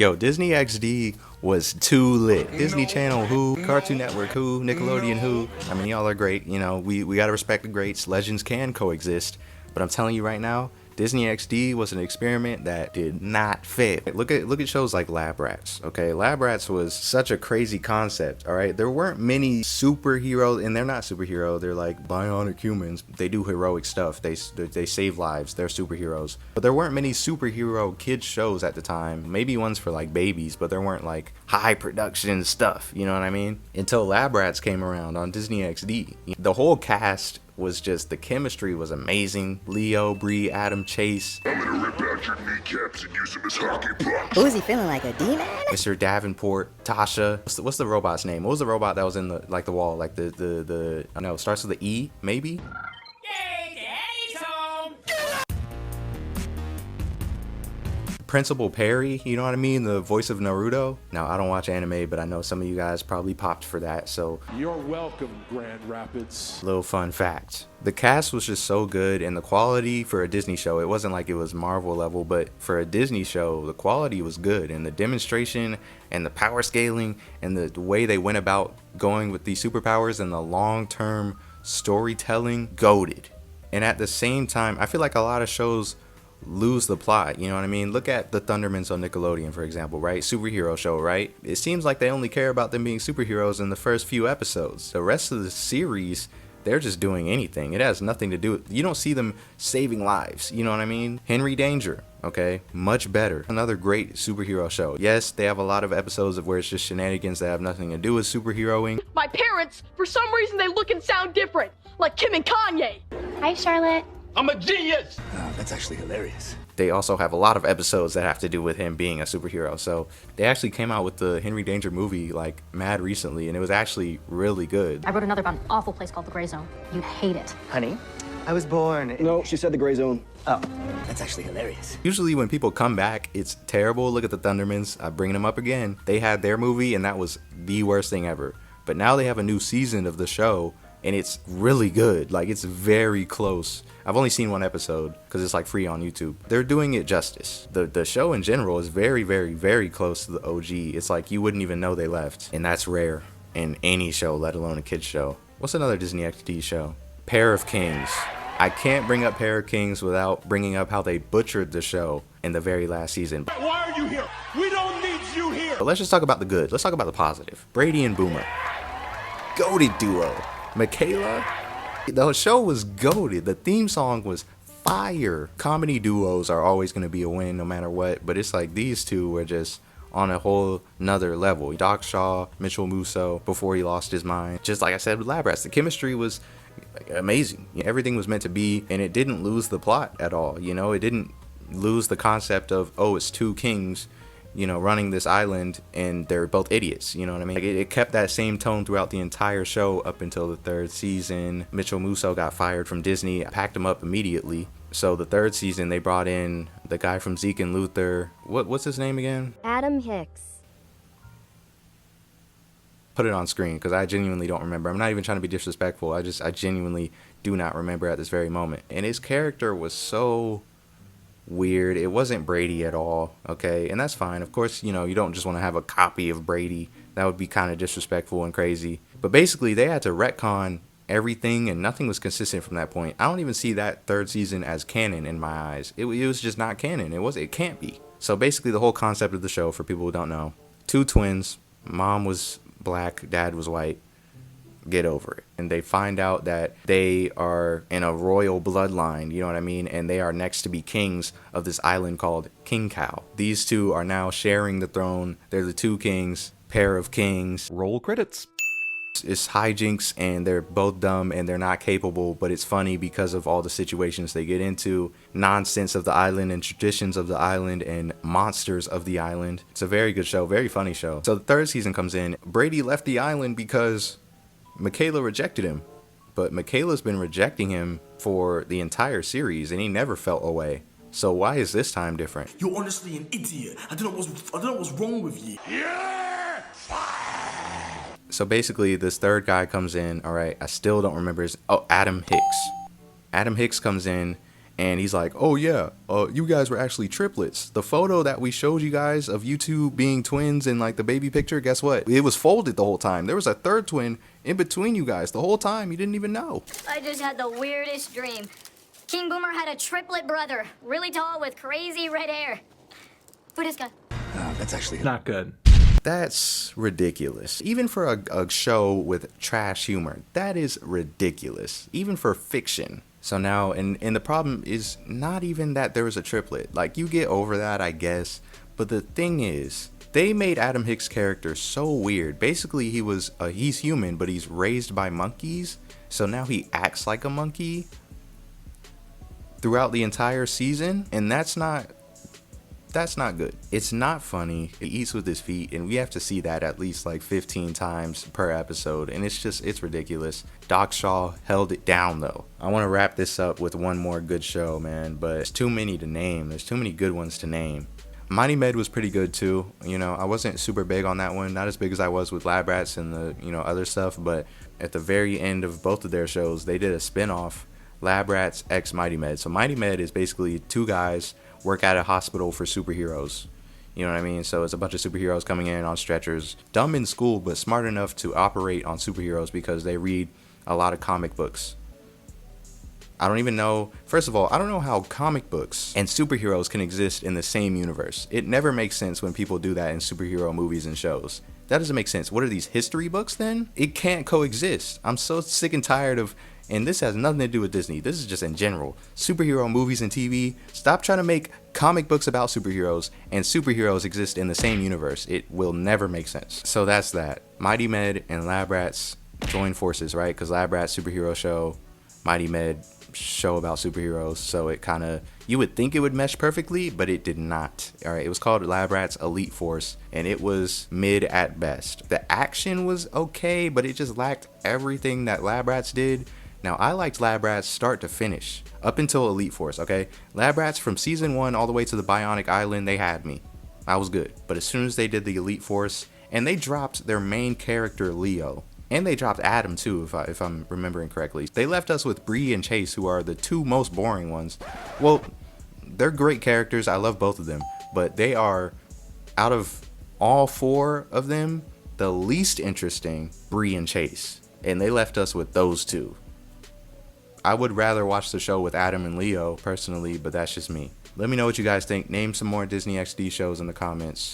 Yo, Disney XD was too lit. Disney Channel, who? Cartoon Network, who? Nickelodeon, who? I mean, y'all are great. You know, we gotta respect the greats. Legends can coexist. But I'm telling you right now, Disney XD was an experiment that did not fit. Look at shows like Lab Rats, okay? Lab Rats was such a crazy concept, all right? There weren't many superheroes, and they're not superhero. They're like bionic humans. They do heroic stuff. They save lives. They're superheroes. But there weren't many superhero kids shows at the time. Maybe ones for like babies, but there weren't like high production stuff, you know what I mean? Until Lab Rats came around on Disney XD. The whole cast was just, the chemistry was amazing. Leo, Bree, Adam, Chase. I'm gonna rip out your kneecaps and use them as hockey pucks. Who is he feeling like, a demon? Mr. Davenport, Tasha. What's the robot's name? What was the robot that was in the wall? Like the no, starts with the E, maybe? Yay, Daddy's home! Principal Perry, you know what I mean? The voice of Naruto. Now, I don't watch anime, but I know some of you guys probably popped for that, so. You're welcome, Grand Rapids. Little fun fact. The cast was just so good, and the quality for a Disney show, it wasn't like it was Marvel level, but for a Disney show, the quality was good, and the demonstration and the power scaling and the way they went about going with these superpowers and the long-term storytelling, goated. And at the same time, I feel like a lot of shows lose the plot, you know what I mean? Look at the Thundermans on Nickelodeon, for example, right? Superhero show, right? It seems like they only care about them being superheroes in the first few episodes. The rest of the series, they're just doing anything. It has nothing to do with, you don't see them saving lives, you know what I mean? Henry Danger, okay? Much better. Another great superhero show. Yes, they have a lot of episodes of where it's just shenanigans that have nothing to do with superheroing. My parents, for some reason, they look and sound different, like Kim and Kanye. Hi, Charlotte. I'm a genius! That's actually hilarious. They also have a lot of episodes that have to do with him being a superhero. So they actually came out with the Henry Danger movie like mad recently, and it was actually really good. I wrote another about an awful place called the Gray Zone. You'd hate it. Honey, I was born. No, she said the gray zone. Oh, that's actually hilarious. Usually when people come back, it's terrible. Look at the Thundermans. I'm bringing them up again. They had their movie, and that was the worst thing ever. But now they have a new season of the show, and it's really good. Like, it's very close. I've only seen one episode because it's like free on YouTube. They're doing it justice. The show in general is very, very, very close to the OG. It's like you wouldn't even know they left, and that's rare in any show, let alone a kid's show. What's another Disney XD show? Pair of Kings. I can't bring up Pair of Kings without bringing up how they butchered the show in the very last season. Why are you here? We don't need you here! But let's just talk about the good. Let's talk about the positive. Brady and Boomer. Goated duo. Michaela. The show was goated. The theme song was fire. Comedy duos are always going to be a win no matter what, but it's like these two were just on a whole nother level. Doc Shaw, Mitchell Musso, before he lost his mind. Just like I said with Lab Rats, the chemistry was amazing. Everything was meant to be, and it didn't lose the plot at all. You know, it didn't lose the concept of, oh, it's two kings, you know, running this island, and they're both idiots, you know what I mean? Like, it kept that same tone throughout the entire show up until the third season. Mitchell Musso got fired from Disney, packed him up immediately. So the third season, they brought in the guy from Zeke and Luther. What's his name again? Adam Hicks. Put it on screen, because I genuinely don't remember. I'm not even trying to be disrespectful. I genuinely do not remember at this very moment. And his character was so weird. It wasn't Brady at all, okay? And that's fine. Of course, you know, you don't just want to have a copy of Brady. That would be kind of disrespectful and crazy. But basically, they had to retcon everything, and nothing was consistent from that point. I don't even see that third season as canon in my eyes. It was just not canon. It can't be. So basically, the whole concept of the show, for people who don't know, two twins, mom was black, dad was white. Get over it. And they find out that they are in a royal bloodline, you know what I mean? And they are next to be kings of this island called King Cow. These two are now sharing the throne. They're the two kings, pair of kings. Roll credits. It's hijinks, and they're both dumb, and they're not capable, but it's funny because of all the situations they get into, nonsense of the island and traditions of the island and monsters of the island. It's a very good show, very funny show. So the third season comes in. Brady left the island because Michaela rejected him, but Michaela's been rejecting him for the entire series, and he never felt away. So why is this time different? You're honestly an idiot. I don't know what's wrong with you. Yeah! So basically, this third guy comes in. All right, I still don't remember his. Oh, Adam Hicks. Adam Hicks comes in, And he's like, oh yeah, you guys were actually triplets. The photo that we showed you guys of you two being twins in like the baby picture, guess what? It was folded the whole time. There was a third twin in between you guys the whole time. You didn't even know. I just had the weirdest dream. King Boomer had a triplet brother, really tall with crazy red hair. Buddhiska. That's actually Not good. That's ridiculous. Even for a show with trash humor, that is ridiculous. Even for fiction. So now, and the problem is not even that there was a triplet. Like, you get over that, I guess. But the thing is, they made Adam Hicks' character so weird. Basically, he's human, but he's raised by monkeys. So now he acts like a monkey throughout the entire season. And that's not good. It's not funny. He eats with his feet, and we have to see that at least like 15 times per episode, and it's ridiculous. Doc Shaw held it down though. I want to wrap this up with one more good show, man, but it's too many to name. There's too many good ones to name. Mighty Med was pretty good too. You know, I wasn't super big on that one, not as big as I was with Lab Rats and the, you know, other stuff, but at the very end of both of their shows, they did a spin-off, Lab Rats x Mighty Med. So Mighty Med is basically two guys work at a hospital for superheroes. You know what I mean? So it's a bunch of superheroes coming in on stretchers, dumb in school, but smart enough to operate on superheroes because they read a lot of comic books. I don't even know, first of all, I don't know how comic books and superheroes can exist in the same universe. It never makes sense when people do that in superhero movies and shows. That doesn't make sense. What are these, history books then? It can't coexist. I'm so sick and tired of, and this has nothing to do with Disney, this is just in general, superhero movies and TV. Stop trying to make comic books about superheroes and superheroes exist in the same universe. It will never make sense. So that's that. Mighty Med and Lab Rats join forces, right? Because Lab Rats superhero show, Mighty Med show about superheroes, so it kind of, you would think it would mesh perfectly, but it did not. All right, it was called Lab Rats Elite Force, and it was mid at best. The action was okay, but it just lacked everything that Lab Rats did. Now, I liked Lab Rats start to finish, up until Elite Force, okay? Lab Rats from season 1 all the way to the Bionic Island, they had me. I was good. But as soon as they did the Elite Force, and they dropped their main character, Leo, and they dropped Adam too, if I'm remembering correctly. They left us with Bree and Chase, who are the two most boring ones. Well, they're great characters. I love both of them. But they are, out of all four of them, the least interesting, Bree and Chase. And they left us with those two. I would rather watch the show with Adam and Leo, personally, but that's just me. Let me know what you guys think. Name some more Disney XD shows in the comments.